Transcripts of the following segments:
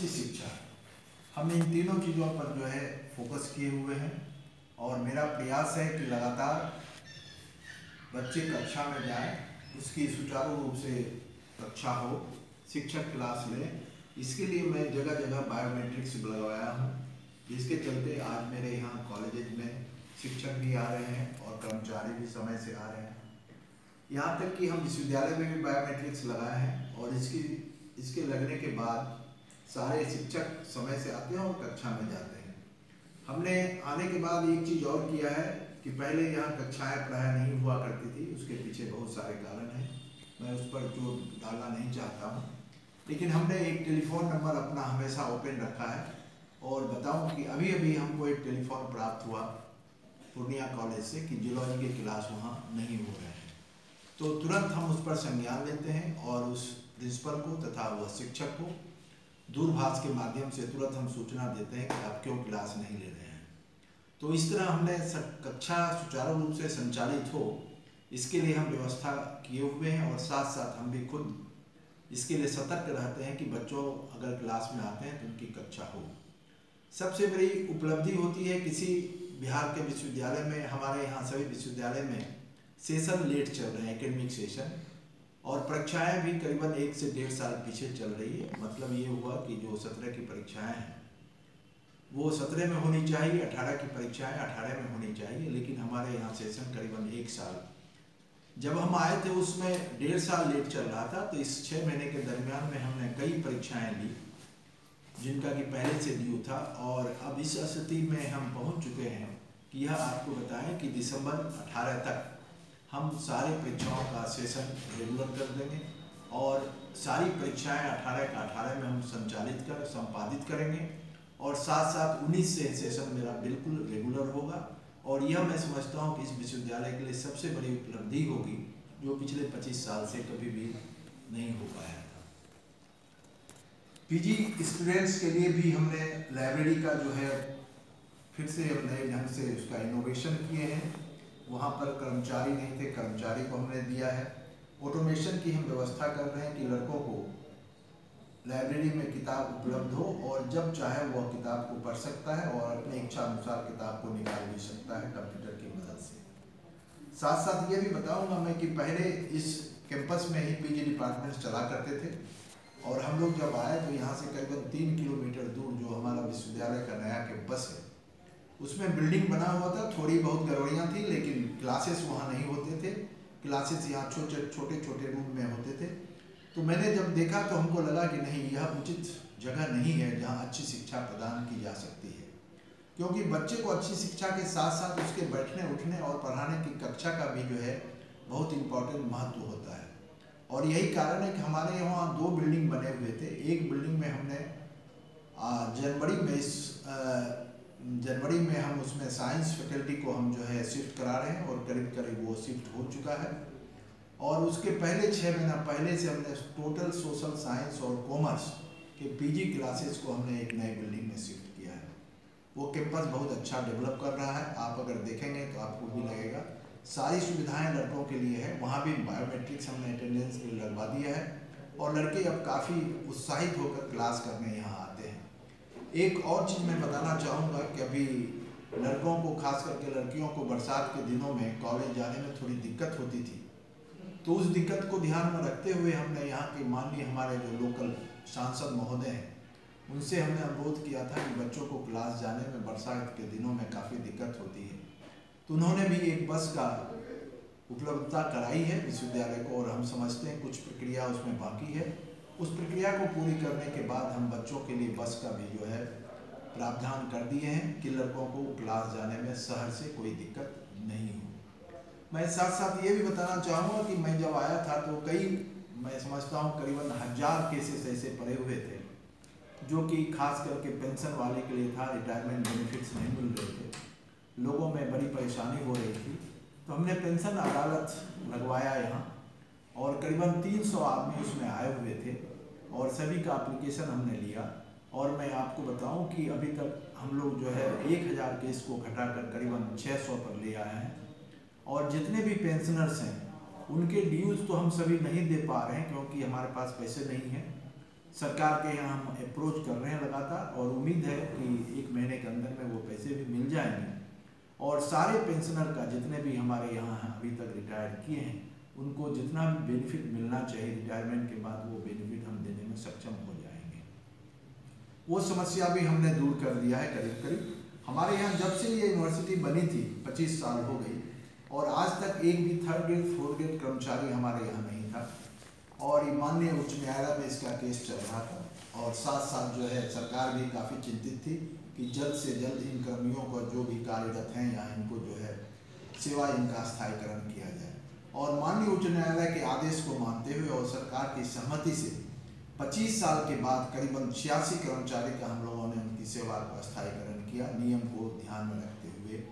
अच्छी शिक्षा, हम इन तीनों चीज़ों पर जो है फोकस किए हुए हैं और मेरा प्रयास है कि लगातार बच्चे कक्षा में जाएं, उसकी सुचारू रूप से कक्षा हो, शिक्षक क्लास लें। इसके लिए मैं जगह जगह बायोमेट्रिक्स लगवाया हूँ, जिसके चलते आज मेरे यहाँ कॉलेज में शिक्षक भी आ रहे हैं और कर्मचारी भी समय से आ रहे हैं। यहाँ तक कि हम विश्वविद्यालय में भी बायोमेट्रिक्स लगाए हैं और इसके लगने के बाद सारे शिक्षक समय से आते हैं और कक्षा में जाते हैं। हमने आने के बाद एक चीज़ और किया है कि पहले यहाँ कक्षाएं पढ़ाई नहीं हुआ करती थी, उसके पीछे बहुत सारे कारण हैं, मैं उस पर जोर डालना नहीं चाहता हूँ। लेकिन हमने एक टेलीफोन नंबर अपना हमेशा ओपन रखा है और बताऊँ कि अभी अभी हमको एक टेलीफोन प्राप्त हुआ पूर्णिया कॉलेज से कि जूलॉजी के क्लास वहाँ नहीं हो रहे हैं, तो तुरंत हम उस पर संज्ञान लेते हैं और उस प्रिंसिपल को तथा वह शिक्षक को दूरभाष के माध्यम से तुरंत हम सूचना देते हैं कि आप क्यों क्लास नहीं ले रहे हैं। तो इस तरह हमने कक्षा सुचारू रूप से संचालित हो, इसके लिए हम व्यवस्था किए हुए हैं और साथ साथ हम भी खुद इसके लिए सतर्क रहते हैं कि बच्चों अगर क्लास में आते हैं तो उनकी कक्षा हो। सबसे बड़ी उपलब्धि होती है किसी बिहार के विश्वविद्यालय में, हमारे यहाँ सभी विश्वविद्यालय में सेशन लेट चल रहे हैं, एकेडमिक सेशन, और परीक्षाएं भी करीबन 1 से 1.5 साल पीछे चल रही है। मतलब ये हुआ कि जो 17 की परीक्षाएं हैं वो 17 में होनी चाहिए, 18 की परीक्षाएं 18 में होनी चाहिए, लेकिन हमारे यहाँ सेशन करीबन 1 साल, जब हम आए थे उसमें 1.5 साल लेट चल रहा था। तो इस 6 महीने के दरमियान में हमने कई परीक्षाएँ ली जिनका कि पहले से ड्यू था, और अब इस स्थिति में हम पहुँच चुके हैं कि यह आपको बताएं कि दिसंबर 18 तक हम सारे परीक्षाओं का सेशन रेगुलर कर देंगे और सारी परीक्षाएं 18 का 18 में हम संपादित करेंगे और साथ साथ 19 से सेशन मेरा बिल्कुल रेगुलर होगा। और यह मैं समझता हूं कि इस विश्वविद्यालय के लिए सबसे बड़ी उपलब्धि होगी जो पिछले 25 साल से कभी भी नहीं हो पाया था। पीजी स्टूडेंट्स के लिए भी हमने लाइब्रेरी का जो है फिर से नए ढंग से उसका इनोवेशन किए हैं। वहाँ पर कर्मचारी नहीं थे, कर्मचारी को हमने दिया है। ऑटोमेशन की हम व्यवस्था कर रहे हैं कि लड़कों को लाइब्रेरी में किताब उपलब्ध हो और जब चाहे वह किताब को पढ़ सकता है और अपने इच्छा अनुसार किताब को निकाल भी सकता है कंप्यूटर की मदद से। साथ साथ ये भी बताऊंगा मैं कि पहले इस कैंपस में ही पीजी डिपार्टमेंट चला करते थे और हम लोग जब आए तो यहाँ से करीबन 3 किलोमीटर दूर जो हमारा विश्वविद्यालय का नया कैंपस है उसमें बिल्डिंग बना हुआ था, थोड़ी बहुत गड़बड़ियाँ थी, लेकिन क्लासेस वहाँ नहीं होते थे। क्लासेस यहाँ छोटे छोटे रूम में होते थे। तो मैंने जब देखा तो हमको लगा कि नहीं, यह उचित जगह नहीं है जहाँ अच्छी शिक्षा प्रदान की जा सकती है, क्योंकि बच्चे को अच्छी शिक्षा के साथ साथ उसके बैठने उठने और पढ़ाने की कक्षा का भी जो है बहुत इम्पोर्टेंट महत्व होता है। और यही कारण है कि हमारे यहाँ 2 बिल्डिंग बने हुए थे। एक बिल्डिंग में हमने जनवरी में हम उसमें साइंस फैकल्टी को हम जो है शिफ्ट करा रहे हैं और करीब करीब वो शिफ्ट हो चुका है। और उसके पहले 6 महीना पहले से हमने टोटल सोशल साइंस और कॉमर्स के पीजी क्लासेस को हमने एक नई बिल्डिंग में शिफ्ट किया है। वो कैंपस बहुत अच्छा डेवलप कर रहा है, आप अगर देखेंगे तो आपको भी लगेगा। सारी सुविधाएं लड़कों के लिए है, वहाँ भी बायोमेट्रिक्स हमने अटेंडेंस के लिए लगवा दिया है और लड़के अब काफ़ी उत्साहित होकर क्लास करने यहाँ आते हैं। एक और चीज़ मैं बताना चाहूँगा कि अभी लड़कों को, खास करके लड़कियों को बरसात के दिनों में कॉलेज जाने में थोड़ी दिक्कत होती थी, तो उस दिक्कत को ध्यान में रखते हुए हमने यहाँ के माननीय हमारे जो लोकल सांसद महोदय हैं उनसे हमने अनुरोध किया था कि बच्चों को क्लास जाने में बरसात के दिनों में काफ़ी दिक्कत होती है, तो उन्होंने भी एक बस का उपलब्धता कराई है विश्वविद्यालय को और हम समझते हैं कुछ प्रक्रिया उसमें बाकी है। उस प्रक्रिया को पूरी करने के बाद हम बच्चों के लिए बस का भी जो है प्रावधान कर दिए हैं कि लड़कों को क्लास जाने में शहर से कोई दिक्कत नहीं हो। मैं साथ साथ ये भी बताना चाहूँगा कि मैं जब आया था तो मैं समझता हूँ करीबन 1000 केसेस ऐसे पड़े हुए थे जो कि खास करके पेंशन वाले के लिए था, रिटायरमेंट बेनिफिट्स नहीं मिल रहे थे, लोगों में बड़ी परेशानी हो रही थी। तो हमने पेंशन अदालत लगवाया यहाँ और करीबन 300 आदमी उसमें आए हुए थे और सभी का एप्लीकेशन हमने लिया। और मैं आपको बताऊं कि अभी तक हम लोग जो है 1000 केस को घटाकर करीबन 600 पर ले आए हैं और जितने भी पेंशनर्स हैं उनके ड्यूज तो हम सभी नहीं दे पा रहे हैं क्योंकि हमारे पास पैसे नहीं हैं, सरकार के यहाँ हम अप्रोच कर रहे हैं लगातार, और उम्मीद है कि 1 महीने के अंदर में वो पैसे भी मिल जाएंगे, और सारे पेंशनर का जितने भी हमारे यहाँ अभी तक रिटायर किए हैं उनको जितना भी बेनिफिट मिलना चाहिए रिटायरमेंट के बाद, वो बेनिफिट हम देने में सक्षम हो जाएंगे। वो समस्या भी हमने दूर कर दिया है। करीब करीब हमारे यहाँ जब से ये यूनिवर्सिटी बनी थी 25 साल हो गई, और आज तक एक भी 3rd ग्रेड 4th ग्रेड कर्मचारी हमारे यहाँ नहीं था, और माननीय उच्च न्यायालय में इसका केस चल रहा था, और साथ साथ जो है सरकार भी काफ़ी चिंतित थी कि जल्द से जल्द इन कर्मियों को जो भी कार्यरत हैं यहाँ, इनको जो है सेवा इनका स्थायीकरण किया जाए। और माननीय उच्च न्यायालय के आदेश को मानते हुए और सरकार की सहमति से 25 साल के बाद करीबन 86 कर्मचारी का हम लोगों ने उनकी सेवा को स्थायीकरण किया, नियम को ध्यान में रखते हुए।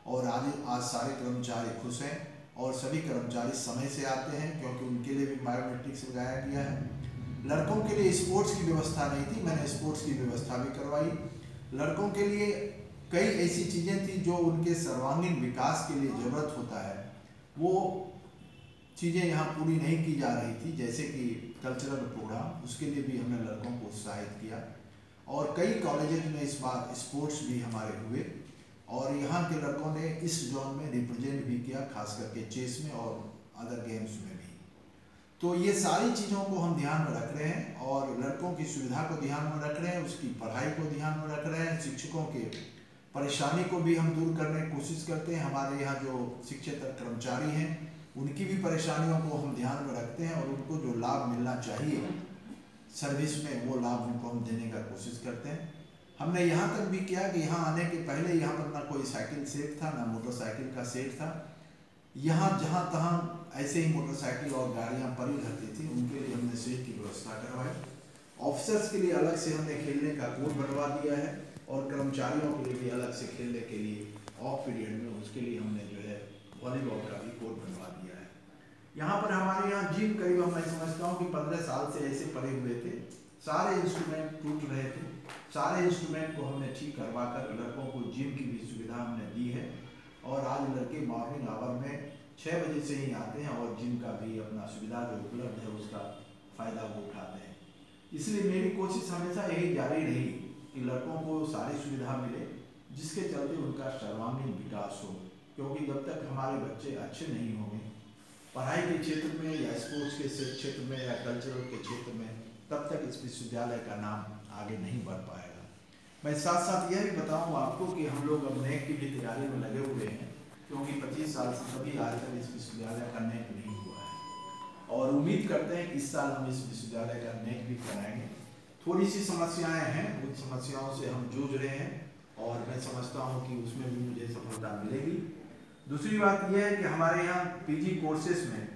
और आज सारे कर्मचारी खुश हैं, और सभी कर्मचारी समय से आते हैं, क्योंकि उनके लिए भी बायोमेट्रिक्स लगाया गया है। लड़कों के लिए स्पोर्ट्स की व्यवस्था नहीं थी, मैंने स्पोर्ट्स की व्यवस्था भी करवाई। लड़कों के लिए कई ऐसी चीज़ें थी जो उनके सर्वांगीण विकास के लिए ज़रूरत होता है, वो चीज़ें यहाँ पूरी नहीं की जा रही थी, जैसे कि कल्चरल प्रोग्राम, उसके लिए भी हमने लड़कों को उत्साहित किया। और कई कॉलेजेस में इस बार स्पोर्ट्स भी हमारे हुए, और यहाँ के लड़कों ने इस जोन में रिप्रेजेंट भी किया, खास करके चेस में और अदर गेम्स में भी। तो ये सारी चीज़ों को हम ध्यान में रख रहे हैं, और लड़कों की सुविधा को ध्यान में रख रहे हैं, उसकी पढ़ाई को ध्यान में रख रहे हैं, शिक्षकों के परेशानी को भी हम दूर करने की कोशिश करते हैं। हमारे यहाँ जो शिक्षक कर्मचारी हैं उनकी भी परेशानियों को हम ध्यान में रखते हैं, और उनको जो लाभ मिलना चाहिए सर्विस में, वो लाभ उनको हम देने का कोशिश करते हैं। हमने यहाँ तक भी किया कि यहाँ आने के पहले यहाँ पर ना कोई साइकिल सेट था, ना मोटरसाइकिल का सेट था। यहाँ जहाँ तहाँ ऐसे ही मोटरसाइकिल और गाड़ियाँ पड़ी रहती थी, उनके लिए हमने सेट की व्यवस्था करवाई। ऑफिसर्स के लिए अलग से हमने खेलने का कोर्ट बनवा दिया है, और कर्मचारियों के लिए भी अलग से खेलने के लिए ऑफ पीरियड में उसके लिए हमने जो है वॉलीबॉल का भी कोर्ट बनवा दिया है। यहाँ पर हमारे यहाँ जिम करीब मैं समझता हूँ कि 15 साल से ऐसे पड़े हुए थे, सारे इंस्ट्रूमेंट टूट रहे थे, सारे इंस्ट्रूमेंट को हमने ठीक करवा कर लड़कों को जिम की भी सुविधा हमने दी है। और आज लड़के मॉर्निंग आवर में 6 बजे से ही आते हैं, और जिम का भी अपना सुविधा जो उपलब्ध है उसका फ़ायदा वो उठाते हैं। इसलिए मेरी कोशिश हमेशा यही जारी रही कि लड़कों को सारी सुविधा मिले, जिसके चलते उनका सर्वांगीण विकास हो, क्योंकि जब तक हमारे बच्चे अच्छे नहीं होंगे पढ़ाई के क्षेत्र में, या स्पोर्ट्स के क्षेत्र में, या कल्चरल के क्षेत्र में, तब तक इस विश्वविद्यालय का नाम आगे नहीं बढ़ पाएगा। मैं साथ साथ यह भी बताऊँ आपको कि हम लोग अब नेक की भी तैयारी में लगे हुए हैं, क्योंकि 25 साल से कभी आज तक इस विश्वविद्यालय का नेक नहीं हुआ है, और उम्मीद करते हैं कि इस साल हम इस विश्वविद्यालय का नेक भी कराएंगे। थोड़ी सी समस्याएं हैं, उन समस्याओं से हम जूझ रहे हैं, और मैं समझता हूं कि उसमें भी मुझे सफलता मिलेगी। दूसरी बात यह है कि हमारे यहाँ पीजी कोर्सेज में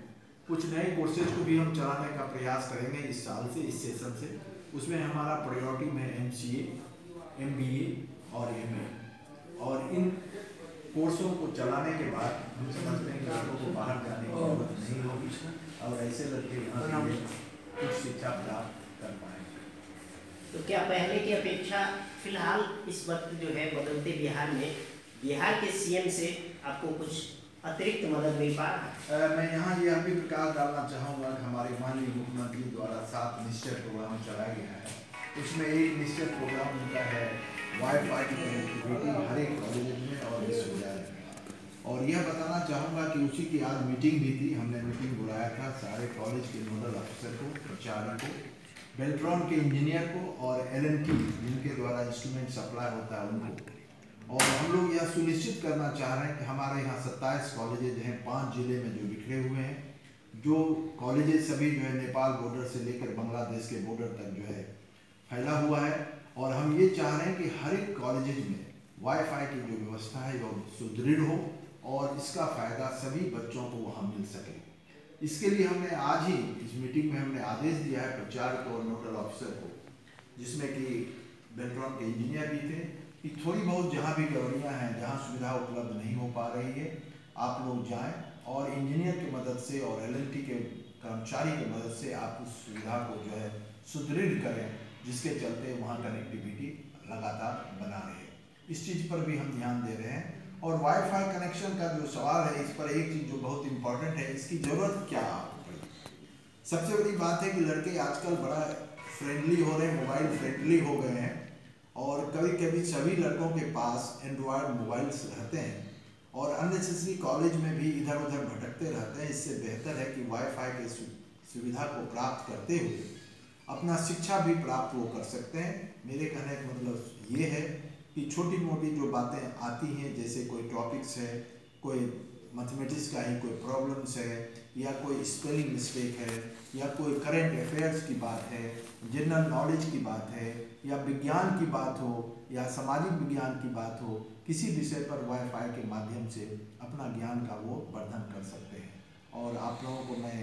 कुछ नए कोर्सेज को भी हम चलाने का प्रयास करेंगे इस साल से, इस सेशन से। उसमें हमारा प्रायोरिटी में MCA, MBA और MA, और इन कोर्सों को चलाने के बाद हम समझते हैं कि लड़कों को बाहर जाने की जरूरत नहीं होगी, और ऐसे लड़के यहाँ कुछ शिक्षा प्राप्त कर पाएंगे। तो क्या पहले की अपेक्षा फिलहाल इस वक्त जो है बदलते बिहार में बिहार के CM से आपको कुछ अतिरिक्त मदद मिल पा रहा है? मैं यहाँ यह भी प्रकाश डालना चाहूँगा कि हमारे माननीय मुख्यमंत्री द्वारा 7 निश्चय प्रोग्राम चलाया गया है। उसमें एक निश्चित प्रोग्राम उनका है वाईफाई की कनेक्टिविटी हर एक कॉलेज में और विश्वविद्यालय में। और यह बताना चाहूँगा कि उसी की आज मीटिंग भी थी, हमने मीटिंग बुलाया था सारे कॉलेज के नोडल अफसर को, प्राचार्य को, बेल्ट्रॉन के इंजीनियर को, और LNT जिनके द्वारा इंस्ट्रूमेंट सप्लाई होता है उनको। और हम लोग यह सुनिश्चित करना चाह रहे हैं कि हमारे यहाँ 27 कॉलेजेज हैं 5 जिले में जो बिखरे हुए हैं, जो कॉलेजेज सभी जो है नेपाल बॉर्डर से लेकर बांग्लादेश के बॉर्डर तक जो है फैला हुआ है। और हम ये चाह रहे हैं कि हर एक कॉलेजेज में वाईफाई की जो व्यवस्था है वो सुदृढ़ हो, और इसका फ़ायदा सभी बच्चों को वहाँ मिल सके। इसके लिए हमने आज ही इस मीटिंग में हमने आदेश दिया है प्राचार्य को और नोडल ऑफिसर को, जिसमें कि बेल्ट्रॉन के इंजीनियर भी थे, कि थोड़ी बहुत जहाँ भी गड़बड़ियाँ हैं, जहाँ सुविधा उपलब्ध नहीं हो पा रही है, आप लोग जाएं और इंजीनियर की मदद से और LNT के कर्मचारी की मदद से आप उस सुविधा को जो है सुदृढ़ करें, जिसके चलते वहाँ कनेक्टिविटी लगातार बना रहे। इस चीज़ पर भी हम ध्यान दे रहे हैं। और वाईफाई कनेक्शन का जो सवाल है, इस पर एक चीज़ जो बहुत इंपॉर्टेंट है, इसकी ज़रूरत क्या आपको पड़ी। सबसे बड़ी बात है कि लड़के आजकल बड़ा फ्रेंडली हो रहे हैं, मोबाइल फ्रेंडली हो गए हैं, और कभी कभी सभी लड़कों के पास एंड्रॉयड मोबाइल्स रहते हैं और अननेसेसरी कॉलेज में भी इधर उधर भटकते रहते हैं। इससे बेहतर है कि वाईफाई की सुविधा को प्राप्त करते हुए अपना शिक्षा भी प्राप्त वो कर सकते हैं। मेरे कहने का मतलब ये है कि छोटी मोटी जो बातें आती हैं, जैसे कोई टॉपिक्स है, कोई मैथमेटिक्स का ही कोई प्रॉब्लम्स है, या कोई स्पेलिंग मिस्टेक है, या कोई करंट अफेयर्स की बात है, जनरल नॉलेज की बात है, या विज्ञान की बात हो, या सामाजिक विज्ञान की बात हो, किसी विषय पर वाईफाई के माध्यम से अपना ज्ञान का वो वर्धन कर सकते हैं। और आप लोगों को मैं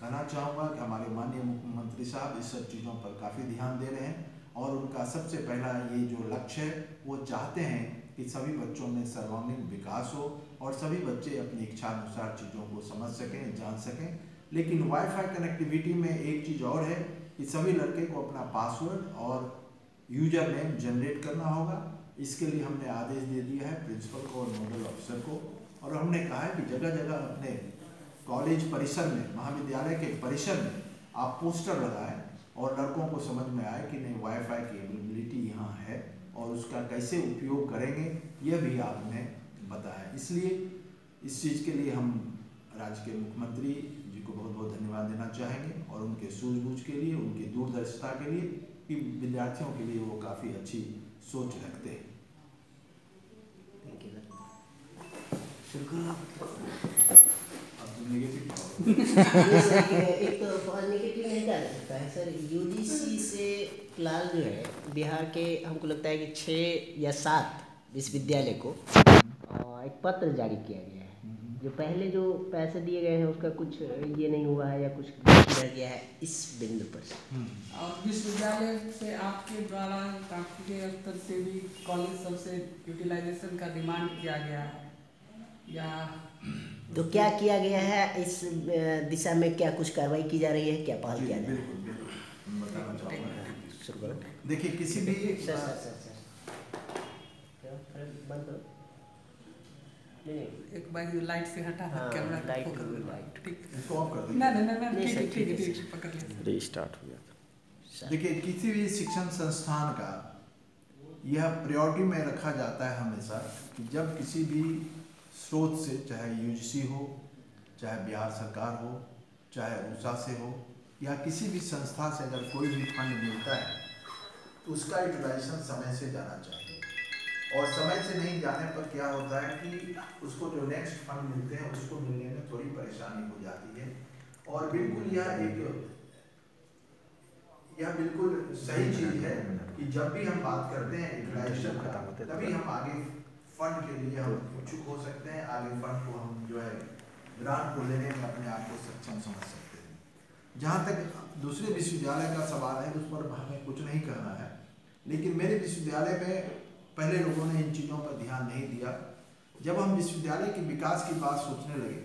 कहना चाहूँगा कि हमारे माननीय मुख्यमंत्री साहब इस सब चीज़ों पर काफ़ी ध्यान दे रहे हैं, और उनका सबसे पहला ये जो लक्ष्य है वो चाहते हैं कि सभी बच्चों में सर्वांगीण विकास हो और सभी बच्चे अपनी इच्छा अनुसार चीज़ों को समझ सकें, जान सकें। लेकिन वाईफाई कनेक्टिविटी में एक चीज़ और है कि सभी लड़के को अपना पासवर्ड और यूजर नेम जनरेट करना होगा। इसके लिए हमने आदेश दे दिया है प्रिंसिपल को और नोडल ऑफिसर को, और हमने कहा है कि जगह जगह अपने कॉलेज परिसर में, महाविद्यालय के परिसर में आप पोस्टर लगाएं और लड़कों को समझ में आए कि नहीं, वाईफाई की एबिलिटी यहाँ है और उसका कैसे उपयोग करेंगे यह भी आपने बताया। इसलिए इस चीज़ के लिए हम राज्य के मुख्यमंत्री जी को बहुत बहुत धन्यवाद देना चाहेंगे, और उनके सूझबूझ के लिए, उनकी दूरदर्शिता के लिए कि विद्यार्थियों के लिए वो काफ़ी अच्छी सोच रखते हैं। Thank you sir. अब तुम नेगेटिव एक तो नेगेटिव नहीं डाल सकता है सर। यूजीसी से फिलहाल जो है बिहार के, हमको लगता है कि 6 या 7 विश्वविद्यालय को एक पत्र जारी किया गया है। जो पहले जो पैसे दिए गए हैं उसका कुछ ये नहीं हुआ है या कुछ रह गया है इस बिंदु पर। और विश्वविद्यालय से आपके द्वारा राष्ट्रीय स्तर से भी कॉलेज सबसे यूटिलाइजेशन का डिमांड किया गया है, या तो क्या किया गया है इस दिशा में? क्या कुछ कार्रवाई की जा रही है, क्या पहल किया जा रहा है? बिल्कुल बताना चाहूँगा। शुरू करो। देखिए किसी भी सर बंद करो। नहीं, एक बार लाइट से हटा कैमरा लाइट ठीक, इसको ऑफ कर ना दीजिए। ठीक पकड़ लिया, रीस्टार्ट हो गया। देखिए किसी भी शिक्षण संस्थान का यह प्रायोरिटी में रखा जाता है हमेशा कि जब किसी भी स्रोत से, चाहे यूजीसी हो, चाहे बिहार सरकार हो, चाहे ऊषा से हो, या किसी भी संस्था से अगर कोई भी फंड मिलता है तो उसका यूटिलाइजेशन समय से जाना चाहिए। और समय से नहीं जाने पर क्या होता है कि उसको जो नेक्स्ट फंड मिलते हैं उसको मिलने में थोड़ी परेशानी हो जाती है। और बिल्कुल यह बिल्कुल सही चीज़ है कि जब भी हम बात करते हैं यूटिलाइजेशन का, तभी हम आगे फंड के लिए हम इच्छुक हो सकते हैं, आगे फंड को हम जो है ग्रांट को लेने में अपने आप को सक्षम समझ सकते हैं। जहाँ तक दूसरे विश्वविद्यालय का सवाल है उस पर हमें कुछ नहीं कहना है, लेकिन मेरे विश्वविद्यालय में पहले लोगों ने इन चीज़ों पर ध्यान नहीं दिया। जब हम विश्वविद्यालय के विकास की बात सोचने लगे,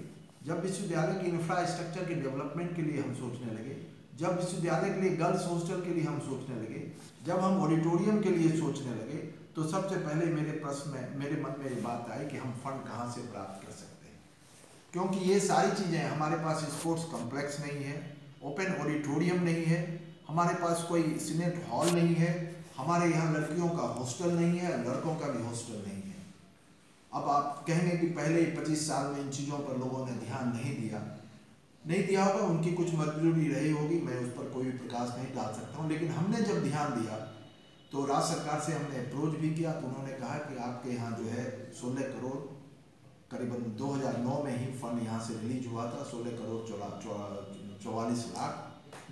जब विश्वविद्यालय के इंफ्रास्ट्रक्चर के डेवलपमेंट के लिए हम सोचने लगे, जब विश्वविद्यालय के लिए गर्ल्स हॉस्टल के लिए हम सोचने लगे, जब हम ऑडिटोरियम के लिए सोचने लगे, तो सबसे पहले मेरे मन में ये बात आई कि हम फंड कहाँ से प्राप्त कर सकते हैं। क्योंकि ये सारी चीज़ें, हमारे पास स्पोर्ट्स कॉम्प्लेक्स नहीं है, ओपन ऑडिटोरियम नहीं है, हमारे पास कोई सीनेट हॉल नहीं है, हमारे यहाँ लड़कियों का हॉस्टल नहीं है, लड़कों का भी हॉस्टल नहीं है। अब आप कहेंगे कि पहले 25 साल में इन चीज़ों पर लोगों ने ध्यान नहीं दिया होगा, उनकी कुछ मजबूरी रही होगी, मैं उस पर कोई भी प्रकाश नहीं डाल सकता हूँ। लेकिन हमने जब ध्यान दिया तो राज्य सरकार से हमने अप्रोच भी किया, तो उन्होंने कहा कि आपके यहाँ जो है 16 करोड़ करीबन 2009 में ही फंड यहाँ से रिलीज हुआ था, 16 करोड़ 44 लाख,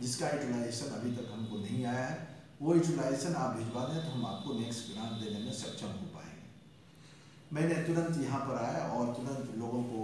जिसका यूटिलाइजेशन अभी तक हमको नहीं आया है। वो यूटिलाइजेशन आप भिजवा दें तो हम आपको नेक्स्ट ग्रांट देने में सक्षम हो पाएंगे। मैंने तुरंत यहाँ पर आया और तुरंत लोगों को